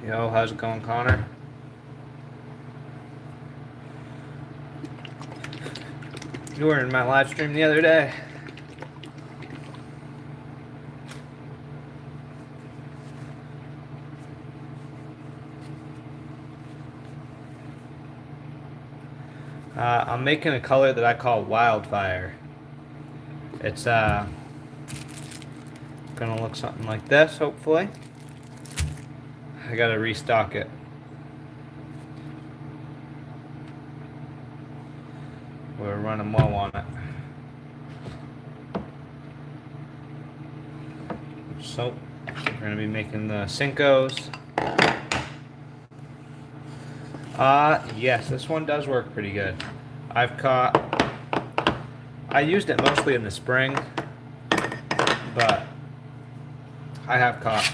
Yo, how's it going, Connor? You were in my live stream the other day. I'm making a color that I call Wildfire. It's gonna look something like this, hopefully. I gotta restock it. We're running low on it. So, we're gonna be making the Cincos. Yes, this one does work pretty good. I used it mostly in the spring, but I have caught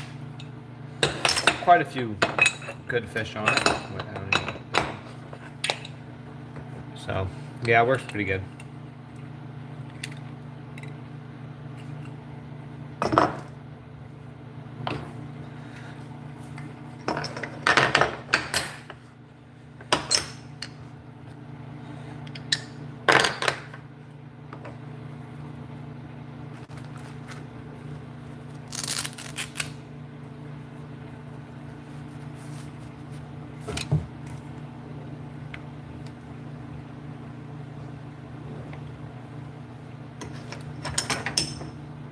quite a few good fish on it. So, yeah, it works pretty good.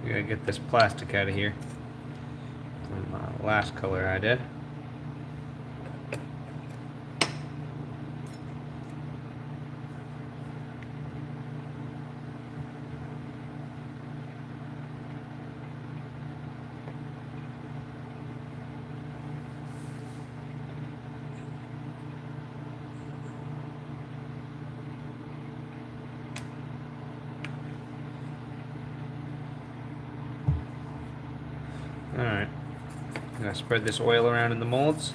We gotta get this plastic out of here. From the last color I did. Alright, I'm gonna spread this oil around in the molds.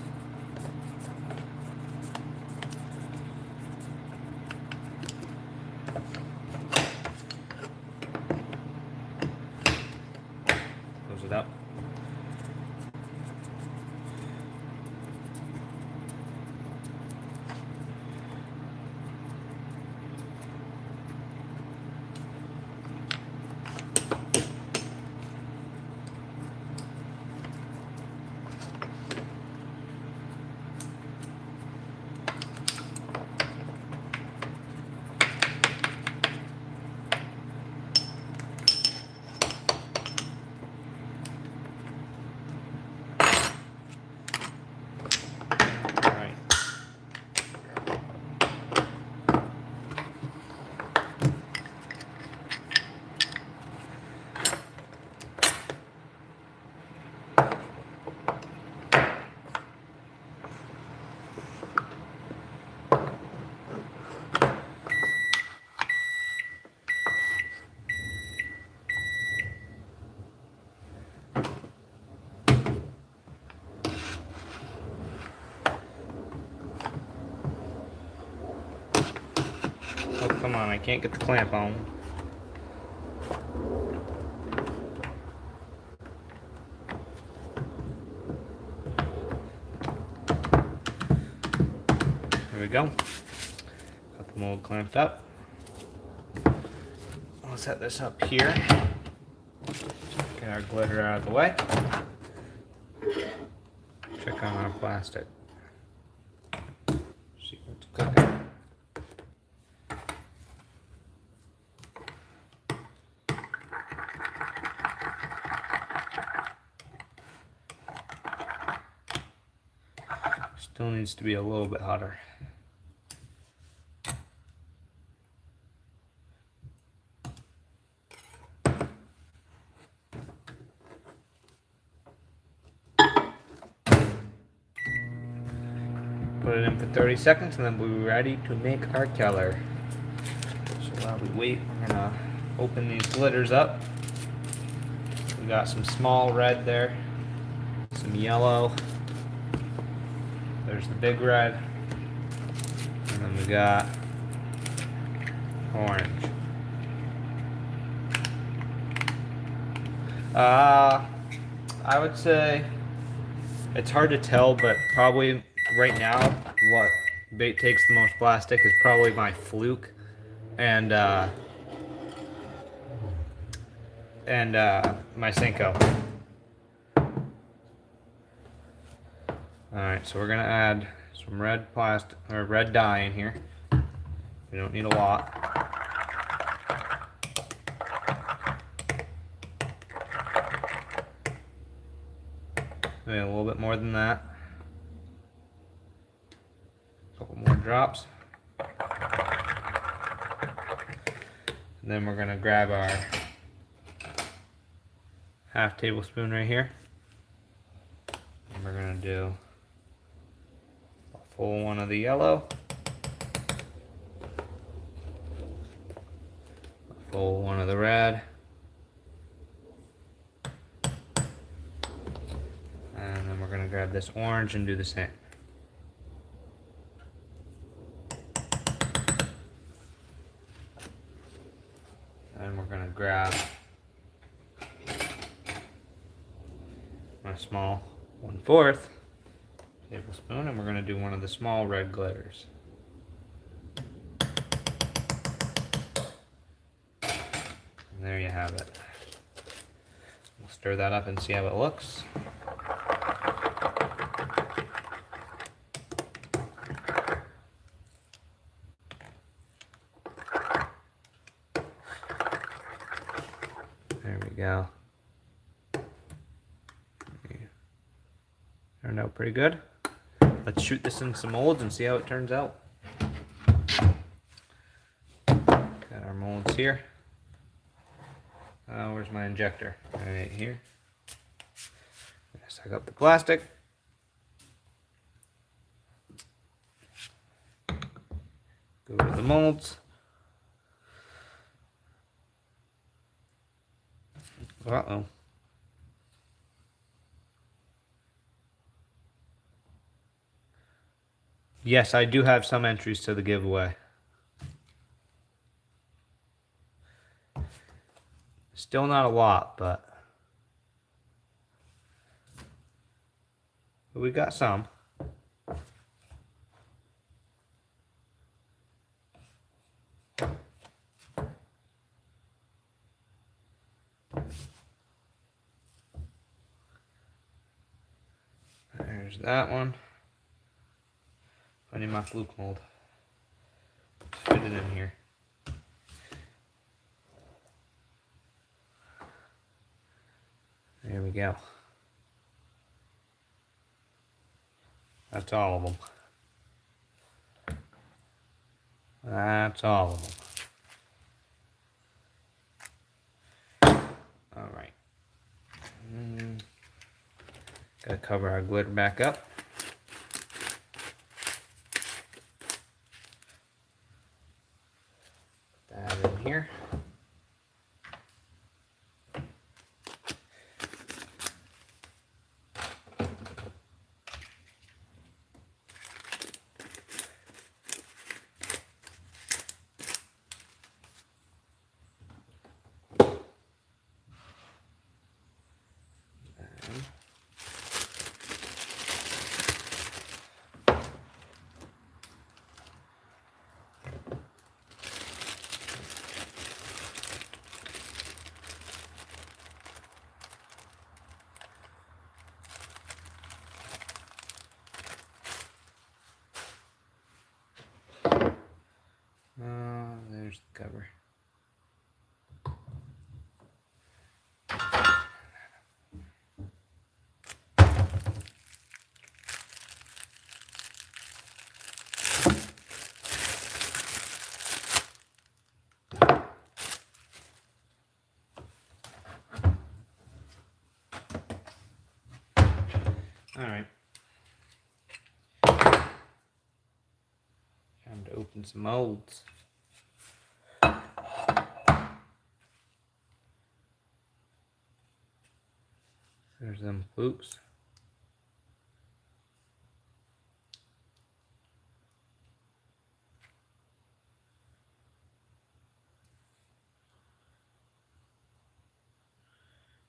Close it up. Oh, come on, I can't get the clamp on. There we go. Got the mold clamped up. I'll set this up here. Get our glitter out of the way. Check on our plastic. See what's cooking. Still needs to be a little bit hotter. Put it in for 30 seconds and then we'll be ready to make our color. So while we wait, we're gonna open these glitters up. We got some small red there, some yellow. There's the big red. And then we got orange. I would say It's hard to tell, but probably right now what bait takes the most plastic is probably my fluke and my Senko. Alright, so we're gonna add some red plastic or red dye in here. We don't need a lot. Maybe a little bit more than that. A couple more drops. And then we're gonna grab our half tablespoon right here. And we're gonna do a full one of the yellow. A full one of the red. And then we're gonna grab this orange and do the same. And we're gonna grab my small 1/4 tablespoon, and we're gonna do one of the small red glitters. And there you have it. We'll stir that up and see how it looks. There we go. Turned out pretty good. Let's shoot this in some molds and see how it turns out. Got our molds here. Where's my injector? Right here. I'm gonna suck up the plastic. Go to the molds. Uh-oh. Yes, I do have some entries to the giveaway. Still not a lot, but we got some. There's that one. I need my fluke mold. Fit it in here. There we go. That's all of them. That's all of them. All right. Gotta cover our glitter back up. Put that in here. There's the cover. All right. Time to open some molds. There's them flukes.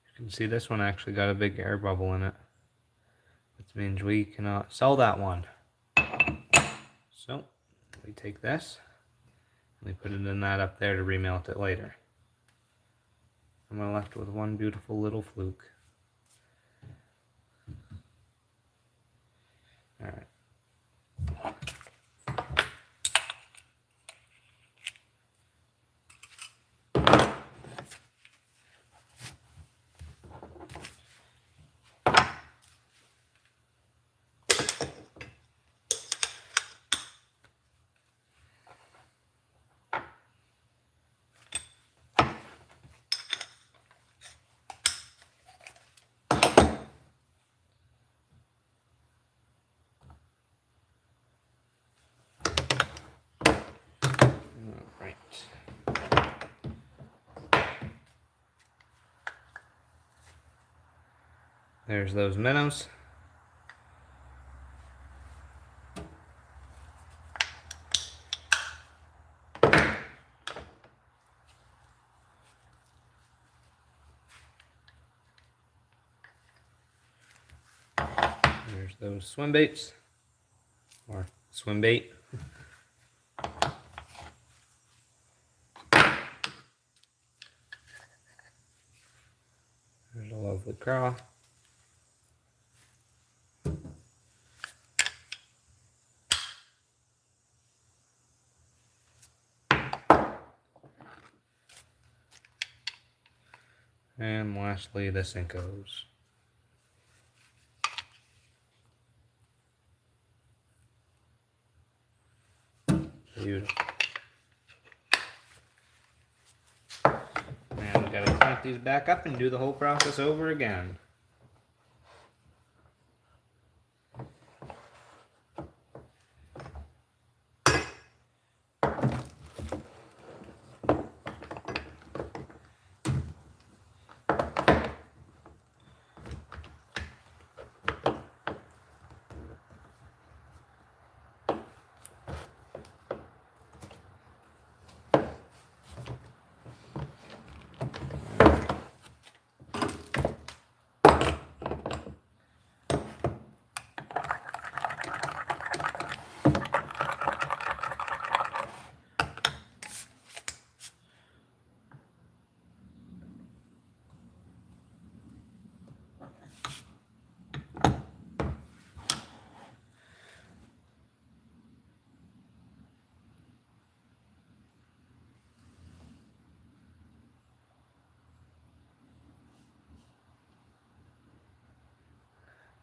You can see this one actually got a big air bubble in it. which means we cannot sell that one. So we take this and we put it in that up there to remelt it later. And we're left with one beautiful little fluke. All right. There's those minnows. There's those swim baits, or swim bait. There's a lovely craw. And lastly, the Cincos. Beautiful. And we gotta crank these back up and do the whole process over again.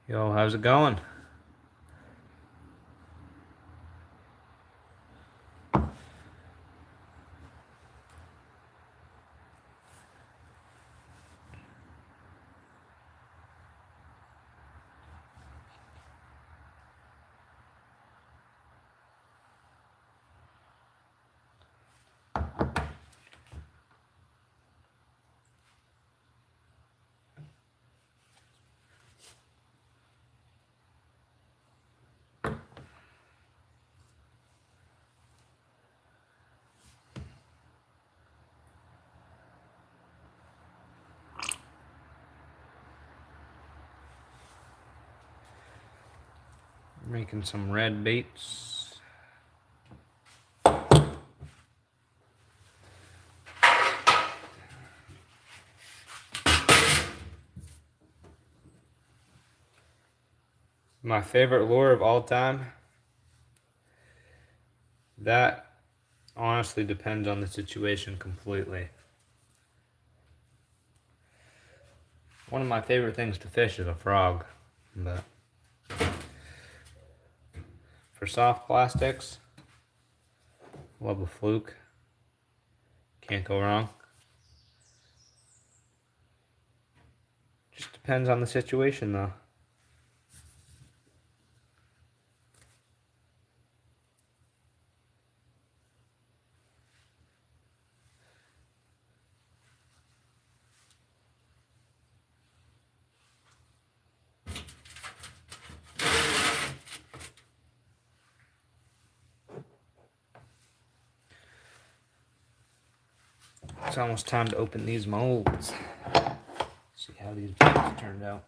Yo, how's it going? Making some red baits. My favorite lure of all time? That honestly depends on the situation completely. One of my favorite things to fish is a frog, but for soft plastics, love a fluke. Can't go wrong. Just depends on the situation though. It's almost time to open these molds. See how these baits turned out.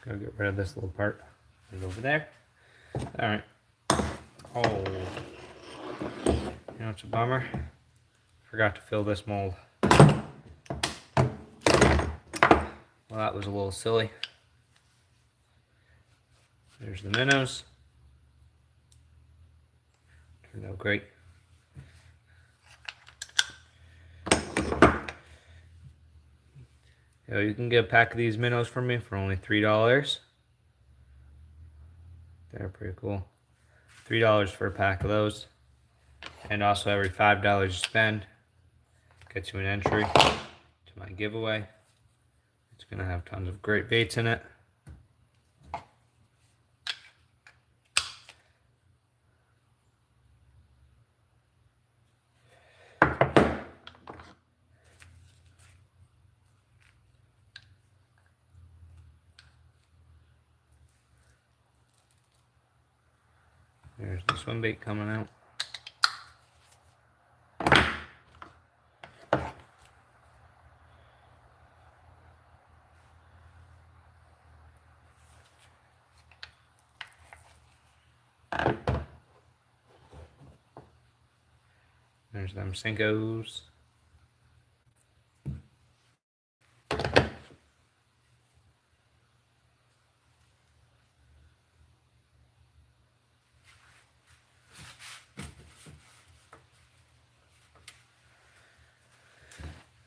Gotta get rid of this little part. Put it over there. Alright. Oh. You know, it's a bummer. Forgot to fill this mold. Well, that was a little silly. There's the minnows. Turned out great. You can get a pack of these minnows from me for only $3. They're pretty cool. $3 for a pack of those. And also every $5 you spend gets you an entry to my giveaway. It's going to have tons of great baits in it. There's the swim bait coming out. There's them Cincos.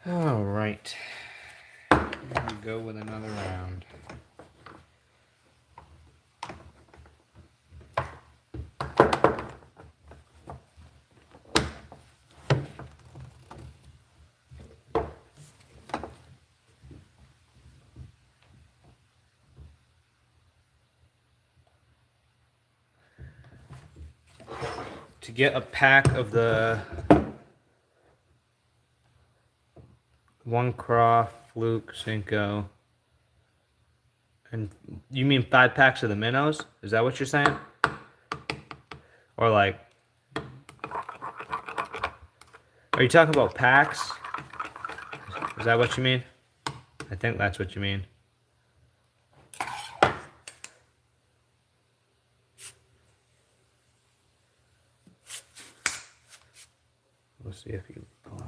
All right, here we go with another round. To get a pack of the one craw, fluke, Cinco, and you mean 5 packs of the minnows? Is that what you're saying? Or like, are you talking about packs? Is that what you mean? I think that's what you mean. We'll see if you reply.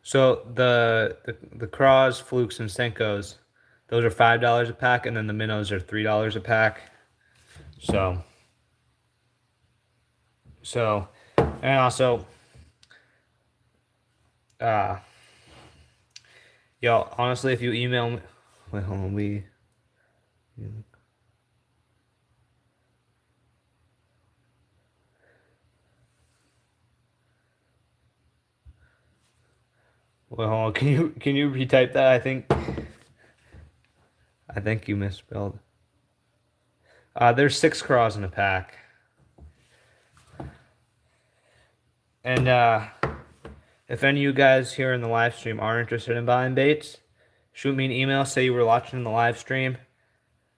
So the craws, flukes, and Senkos, those are $5 a pack, and then the minnows are $3 a pack. So, and also, yo, honestly, if you email me, wait, hold on, well, hold on, can you retype that? I think you misspelled. There's 6 craws in a pack. And if any of you guys here in the live stream are interested in buying baits, shoot me an email, say you were watching the live stream,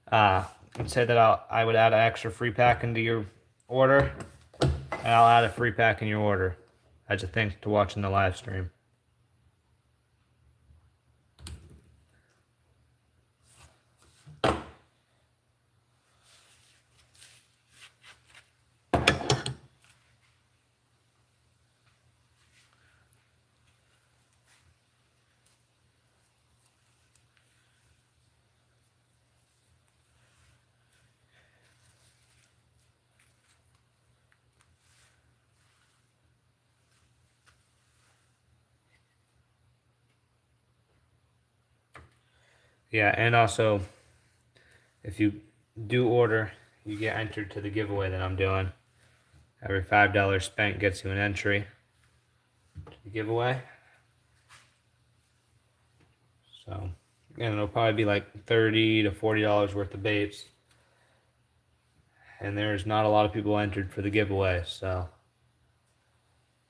and say that I would add an extra free pack into your order, and I'll add a free pack in your order as a thanks to watching the live stream. Yeah, and also, if you do order, you get entered to the giveaway that I'm doing. Every $5 spent gets you an entry to the giveaway. So, and it'll probably be like $30 to $40 worth of baits. And there's not a lot of people entered for the giveaway, so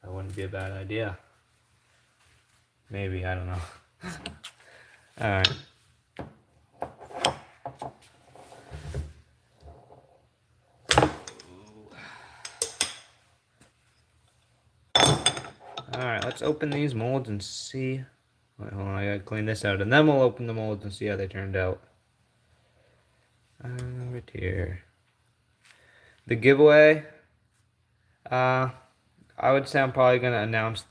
that wouldn't be a bad idea. Maybe, I don't know. Alright. let's open these molds and see. Wait, hold on, I gotta clean this out, and then we'll open the molds and see how they turned out. Right here. The giveaway. I would say I'm probably gonna announce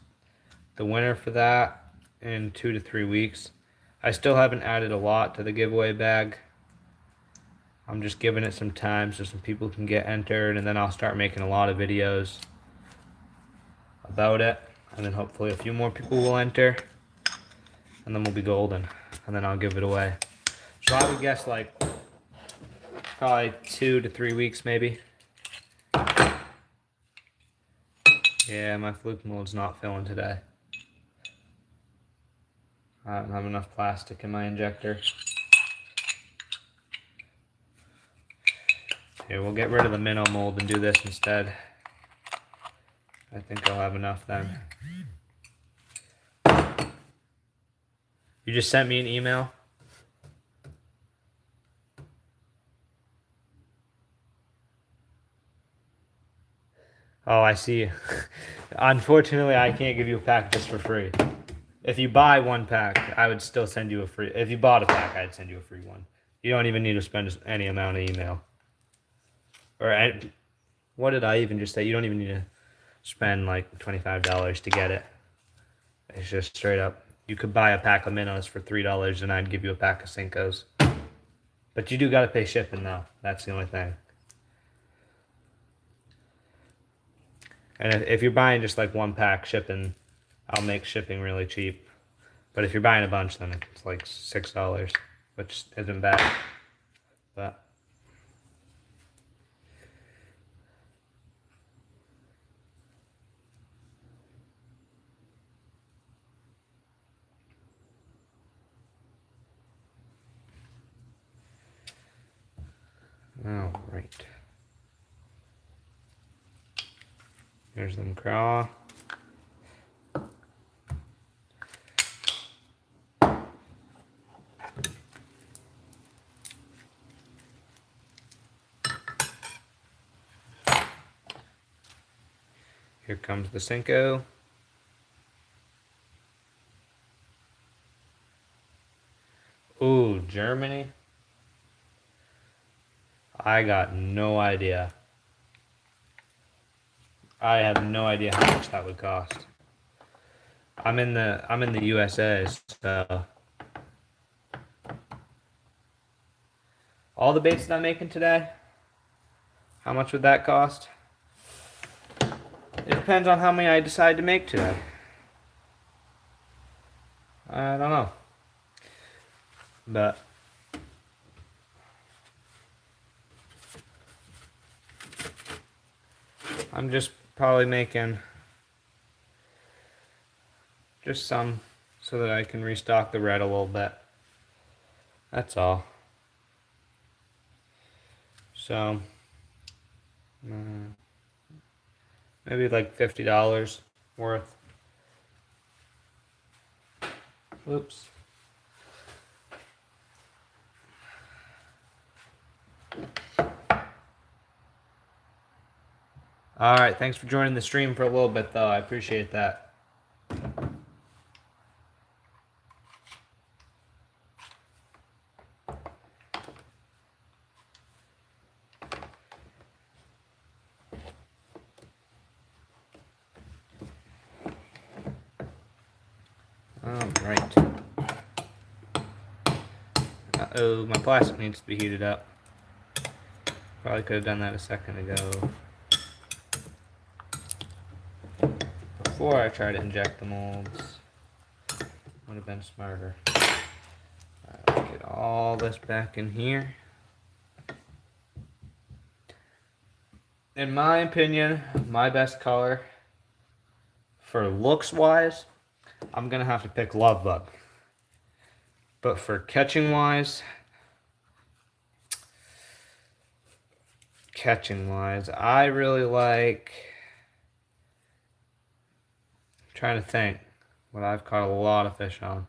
the winner for that in 2 to 3 weeks. I still haven't added a lot to the giveaway bag. I'm just giving it some time so some people can get entered, and then I'll start making a lot of videos about it, and then hopefully a few more people will enter, and then we'll be golden, and then I'll give it away. So I would guess like probably 2 to 3 weeks maybe. Yeah, my fluke mold's not filling today. I don't have enough plastic in my injector. Here, we'll get rid of the minnow mold and do this instead. I think I'll have enough then. You just sent me an email? Oh, I see. Unfortunately, I can't give you a pack just for free. If you buy one pack, I would still send you a free... If you bought a pack, I'd send you a free one. You don't even need to spend any amount of email. Or, what did I even just say? You don't even need to spend like $25 to get it. It's just straight up. You could buy a pack of minnows for $3 and I'd give you a pack of Cincos. But you do got to pay shipping though. That's the only thing. And if you're buying just like one pack shipping, I'll make shipping really cheap. But if you're buying a bunch, then it's like $6, which isn't bad. But all right. Here's them craw. Here comes the Cinco. Ooh, Germany. I got no idea. I have no idea how much that would cost. I'm in the USA, so all the baits that I'm making today, how much would that cost? It depends on how many I decide to make today. I don't know. But I'm just probably making just some so that I can restock the red a little bit. That's all. So maybe like $50 worth. Oops. All right, thanks for joining the stream for a little bit though. I appreciate that. Alright. Uh-oh, my plastic needs to be heated up. Probably could have done that a second ago. Before I try to inject the molds. Would have been smarter. Alright, let's get all this back in here. In my opinion, my best color for looks wise, I'm gonna have to pick Love Bug. But for catching wise, I really like, I'm trying to think what I've caught a lot of fish on.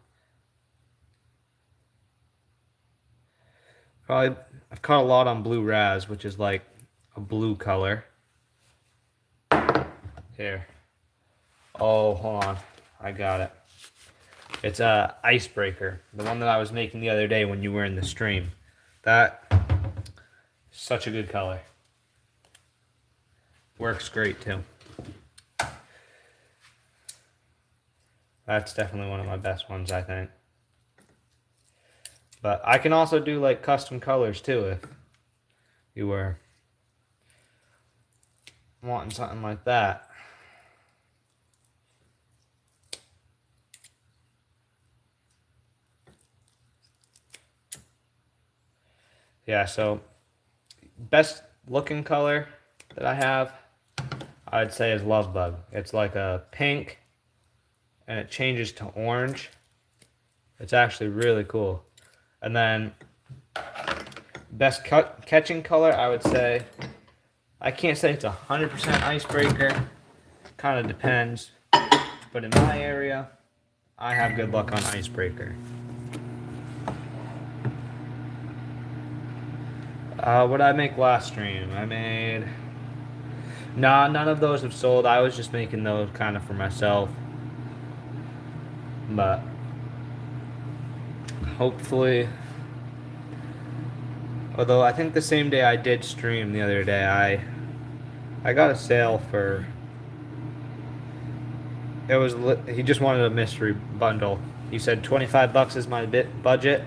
Probably, I've caught a lot on Blue Raz, which is like a blue color. Here. Oh, hold on. I got it. It's a icebreaker, the one that I was making the other day when you were in the stream. That, such a good color. Works great too. That's definitely one of my best ones, I think. But I can also do like custom colors too if you were wanting something like that. Yeah, so best looking color that I have, I'd say is Love Bug. It's like a pink and it changes to orange. It's actually really cool. And then best catching color, I would say, I can't say it's 100% icebreaker. Kind of depends. But in my area, I have good luck on icebreaker. What did I make last stream? I made... Nah, none of those have sold. I was just making those kind of for myself. But hopefully... Although I think the same day I did stream the other day, I got a sale for... It was... He just wanted a mystery bundle. He said 25 bucks is my budget.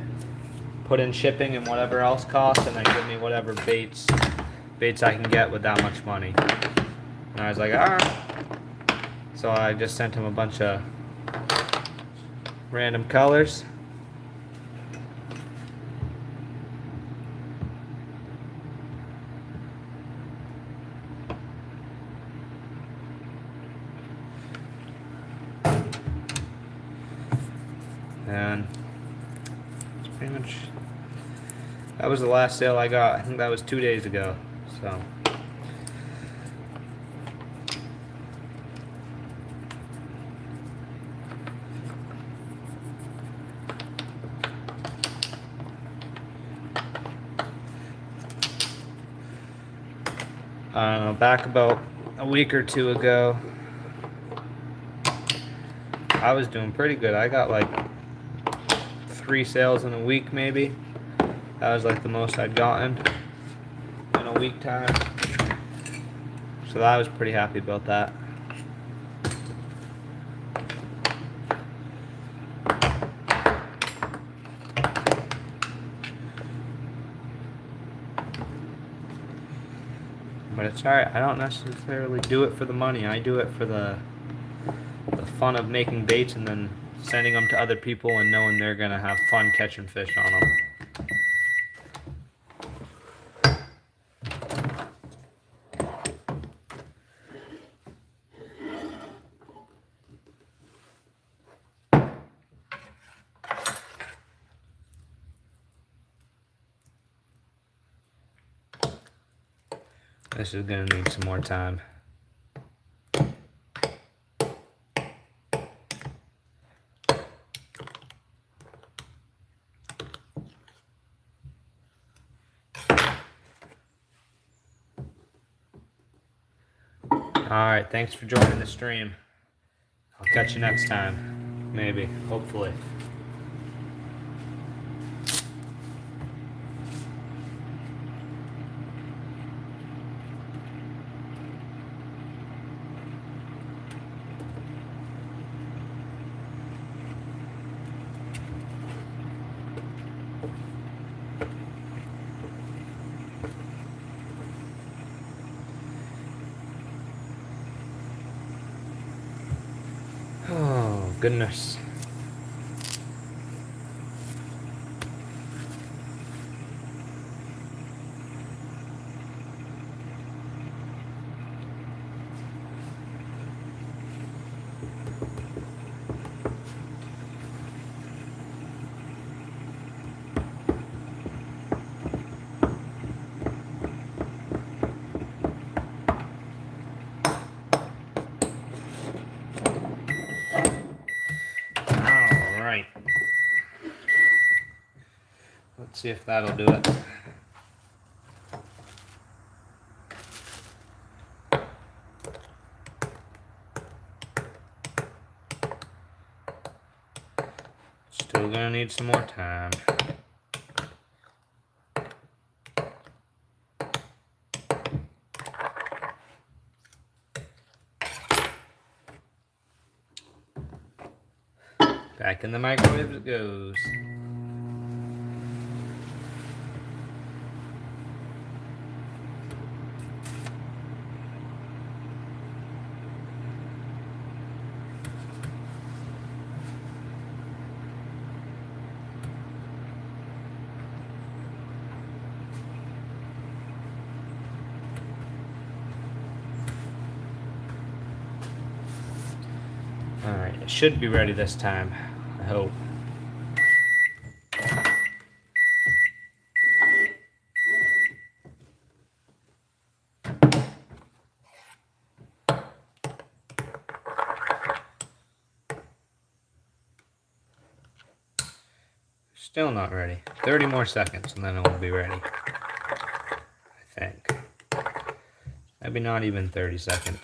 Put in shipping and whatever else costs, and then give me whatever baits I can get with that much money. And I was like, ah. So I just sent him a bunch of random colors. And it's pretty much... That was the last sale I got. I think that was 2 days ago. So... I don't know, back about a week or two ago, I was doing pretty good. I got like 3 sales in a week maybe. That was like the most I'd gotten in a week time. So I was pretty happy about that. But it's alright. I don't necessarily do it for the money. I do it for the fun of making baits and then sending them to other people and knowing they're gonna have fun catching fish on them. This is gonna need some more time. Alright, thanks for joining the stream. I'll catch you next time. Maybe. Hopefully. Oh, goodness. Alright. Let's see if that'll do it. need some more time. Back in the microwave it goes. Alright, it should be ready this time, I hope. Still not ready. 30 more seconds and then it will be ready. I think. Maybe not even 30 seconds.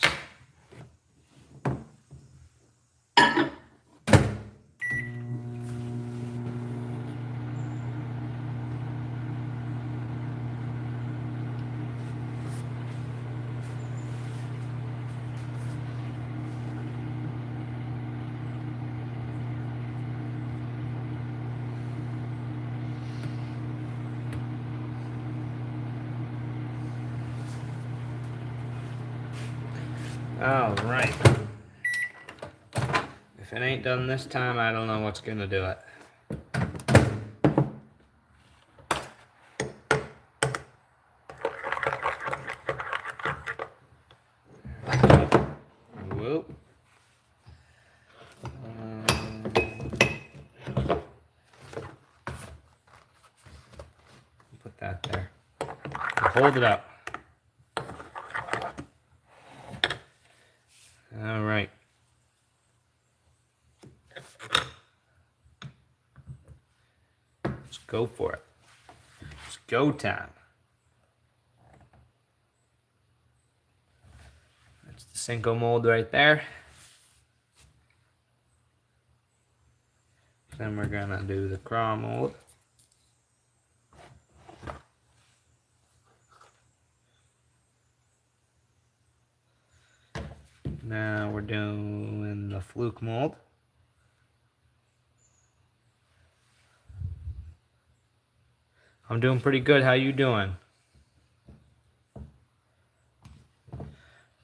Alright. If it ain't done this time, I don't know what's gonna do it. Whoop. Put that there. Hold it up. All right. Let's go for it. It's go time. That's the Cinco mold right there. Then we're gonna do the craw mold. Now we're doing the fluke mold. I'm doing pretty good. How you doing?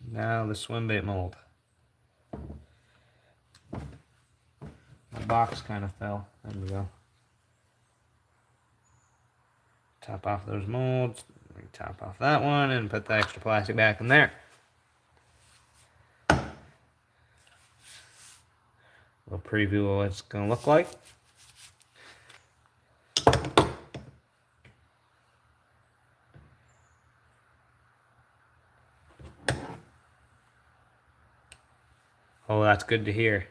Now the swim bait mold. My box kind of fell. There we go. Top off those molds. Top off that one and put the extra plastic back in there. We'll preview what it's going to look like. Oh, that's good to hear.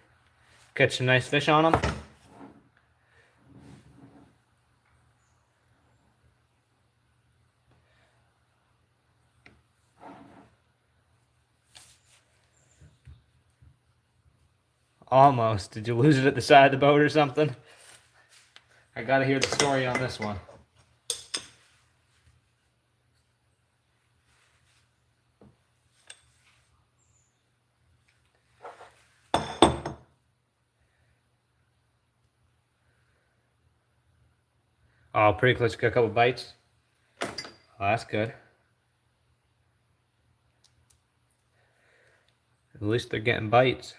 Catch some nice fish on them. Almost. Did you lose it at the side of the boat or something? I gotta hear the story on this one. Oh, pretty close to get a couple bites. Oh, that's good. At least they're getting bites.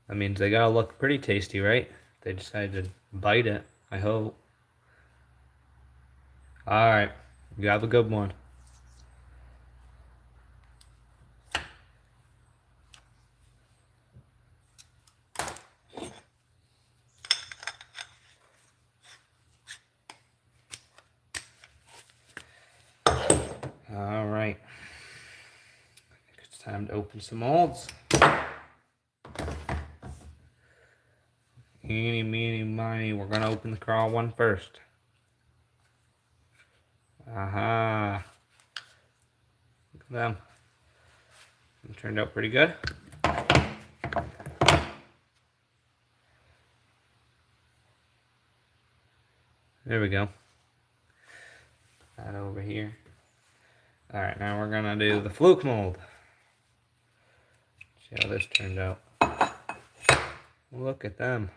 That means they gotta look pretty tasty, right? They decided to bite it, I hope. Alright, you have a good one. Alright. It's time to open some molds. Eeny, meeny, miny. We're gonna open the crawl one first. Aha. Look at them. It turned out pretty good. There we go. That over here. Alright, now we're gonna do the fluke mold. See how this turned out. Look at them.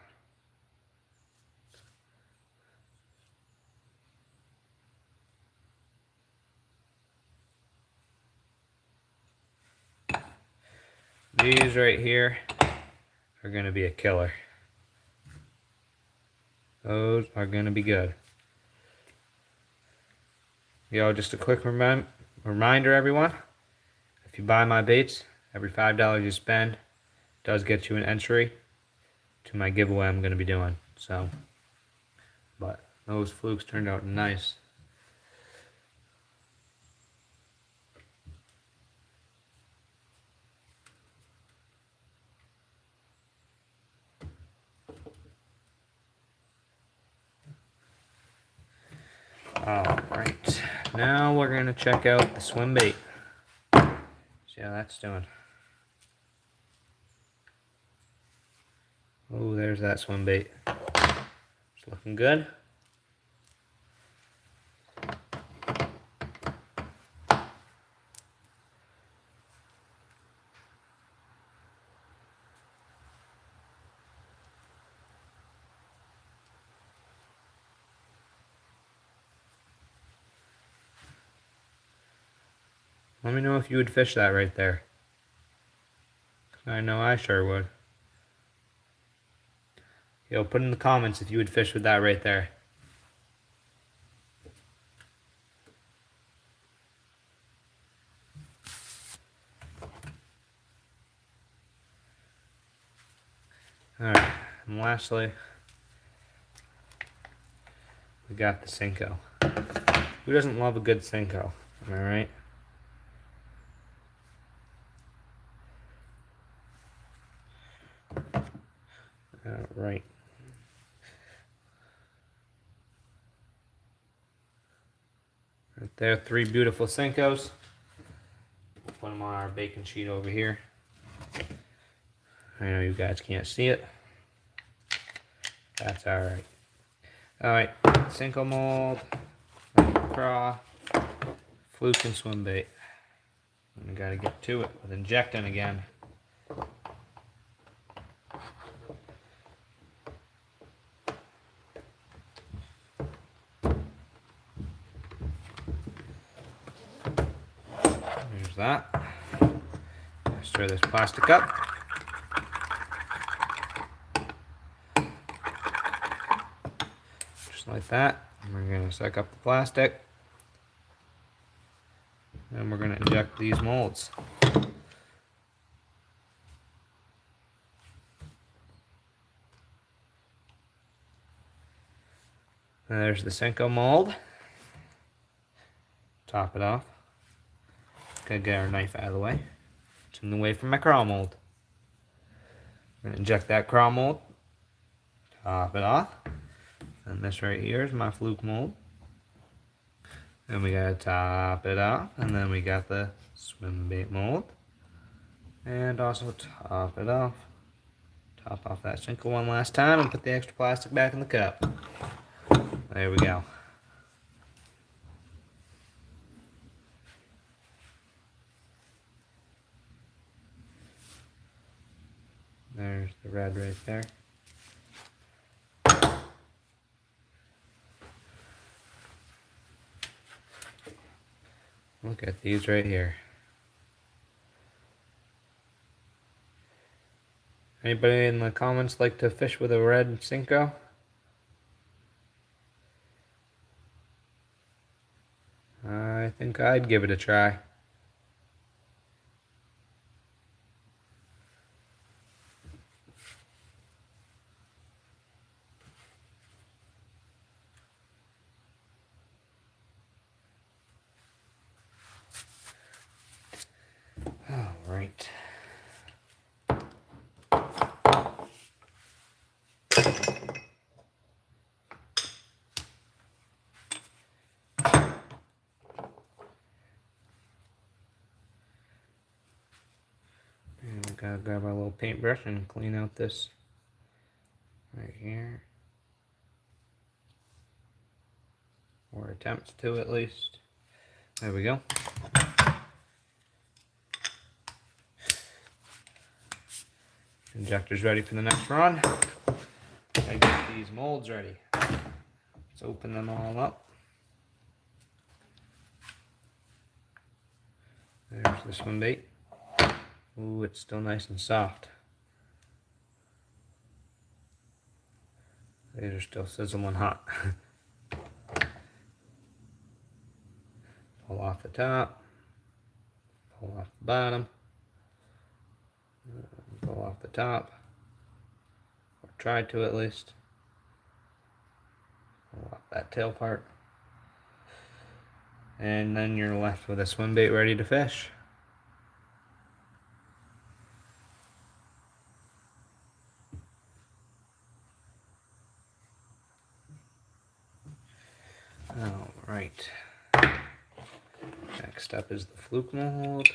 These right here are gonna be a killer. Those are gonna be good. Yo, just a quick reminder, everyone. If you buy my baits, every $5 you spend does get you an entry to my giveaway I'm gonna be doing. So, but those flukes turned out nice. Alright, now we're going to check out the swim bait. See how that's doing. Oh, there's that swim bait. It's looking good. Let me know if you would fish that right there. I know I sure would. Yo, put in the comments if you would fish with that right there. Alright, and lastly, we got the Senko. Who doesn't love a good Senko? Am I right? Alright. Right there, 3 beautiful Senkos. We'll put them on our baking sheet over here. I know you guys can't see it. That's alright. Alright, Senko mold, craw, fluke and swim bait. And we gotta get to it with injecting again. There's that. Stir this plastic up. Just like that. And we're gonna suck up the plastic. And we're gonna inject these molds. And there's the Senko mold. Top it off. Gonna get our knife out of the way. It's in the way from my craw mold. I'm gonna inject that craw mold. Top it off. And this right here is my fluke mold. And we gotta top it off. And then we got the swim bait mold. And also top it off. Top off that Senko one last time and put the extra plastic back in the cup. There we go. There's the red right there. Look at these right here. Anybody in the comments like to fish with a red Senko? I think I'd give it a try. All right. And we gotta grab our little paintbrush and clean out this right here. or attempts to at least. There we go. Injector's ready for the next run. I get these molds ready. Let's open them all up. There's the swim bait. Ooh, it's still nice and soft. These are still sizzling hot. Pull off the top. Pull off the bottom. Pull off the top. Or try to at least. Pull off that tail part. And then you're left with a swim bait ready to fish. Alright. Next up is the fluke mold.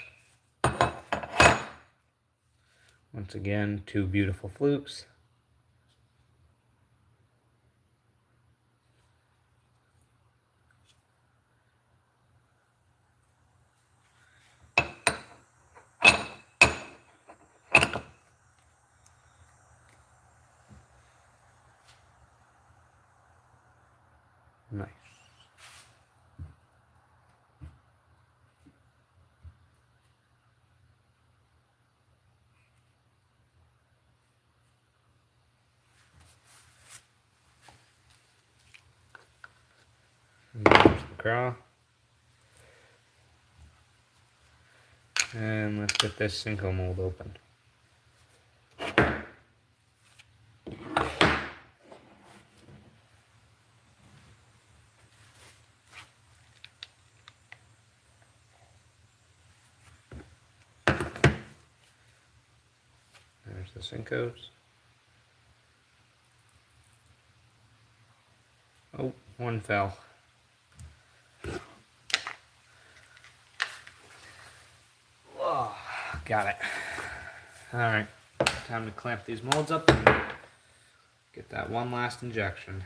Once again, 2 beautiful flukes. Nice. And there's the craw. And let's get this Cinco mold open. There's the Cincos. Oh, one fell. Oh, got it. Alright, time to clamp these molds up and get that one last injection.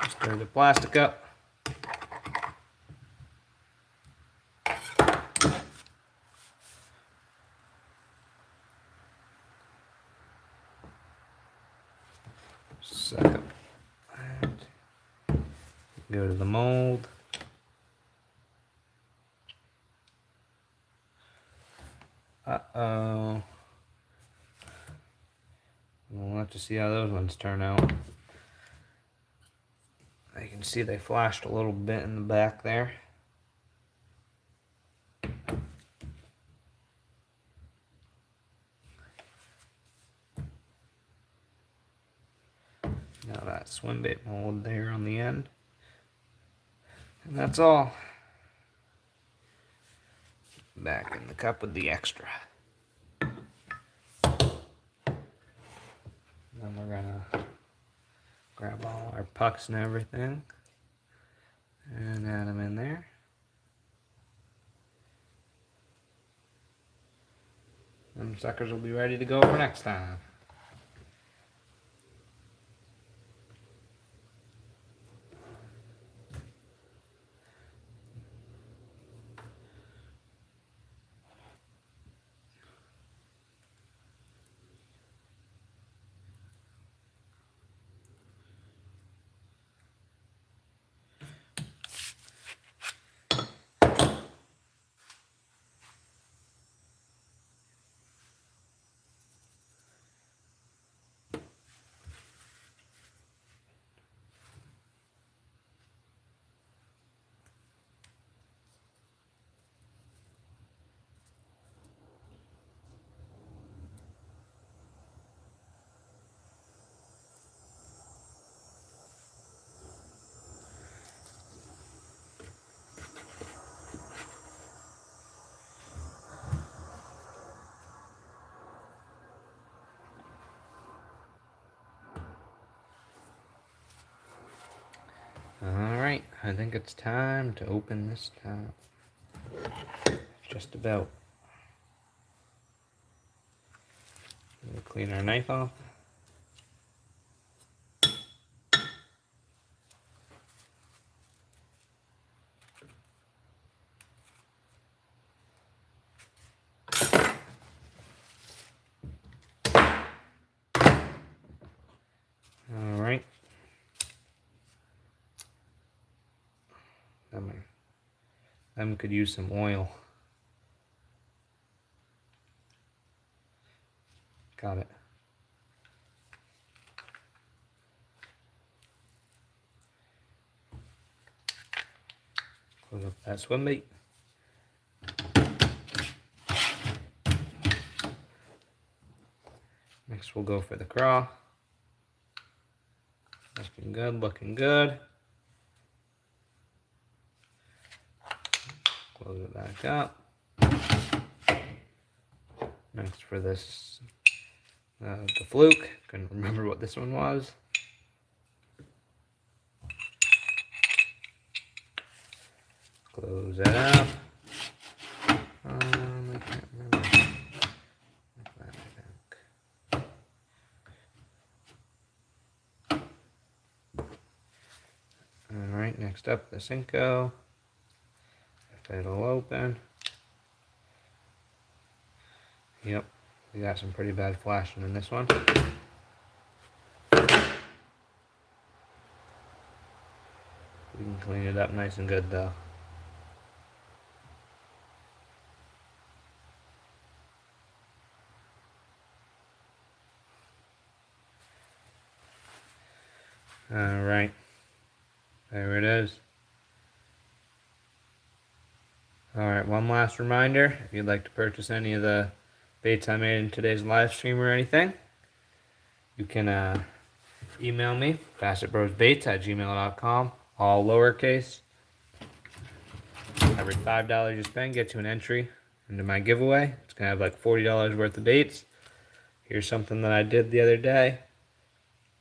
Stir the plastic up. Suck up that. Go to the mold. Uh-oh. We'll have to see how those ones turn out. I can see they flashed a little bit in the back there. Now that swim bait mold there on the end. And that's all. Back in the cup with the extra. Then we're gonna grab all our pucks and everything and add them in there. Them suckers will be ready to go for next time. I think it's time to open this tab. Just about. We'll clean our knife off. Alright. Them could use some oil. Got it. Close up that swim bait. Next we'll go for the craw. Looking good, looking good. Close it back up. Next for this, the fluke. Couldn't remember what this one was. Close that up. I can't remember. Alright, next up the Cinco. If it'll open. Yep, we got some pretty bad flashing in this one. We can clean it up nice and good though. Alright, there it is. Alright, one last reminder, if you'd like to purchase any of the baits I made in today's live stream or anything, you can email me, BassettBrosBaits@gmail.com, all lowercase. Every $5 you spend gets you an entry into my giveaway. It's going to have like $40 worth of baits. Here's something that I did the other day.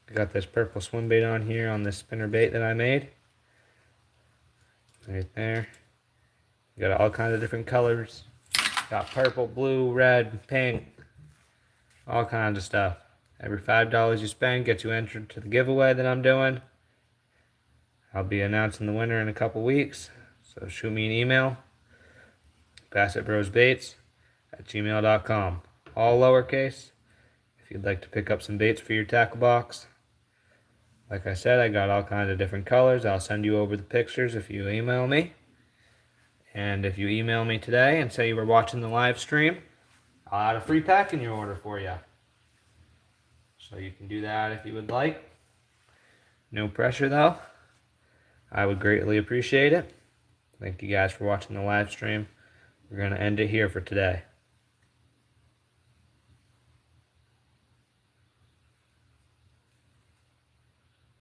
I got this purple swim bait on here on this spinner bait that I made. Right there. You got all kinds of different colors. Got purple, blue, red, pink. All kinds of stuff. Every $5 you spend gets you entered to the giveaway that I'm doing. I'll be announcing the winner in a couple weeks. So shoot me an email. BassettBrosBaits@gmail.com. All lowercase. If you'd like to pick up some baits for your tackle box. Like I said, I got all kinds of different colors. I'll send you over the pictures if you email me. And if you email me today and say you were watching the live stream, I'll add a free pack in your order for you. So you can do that if you would like. No pressure though. I would greatly appreciate it. Thank you guys for watching the live stream. We're going to end it here for today.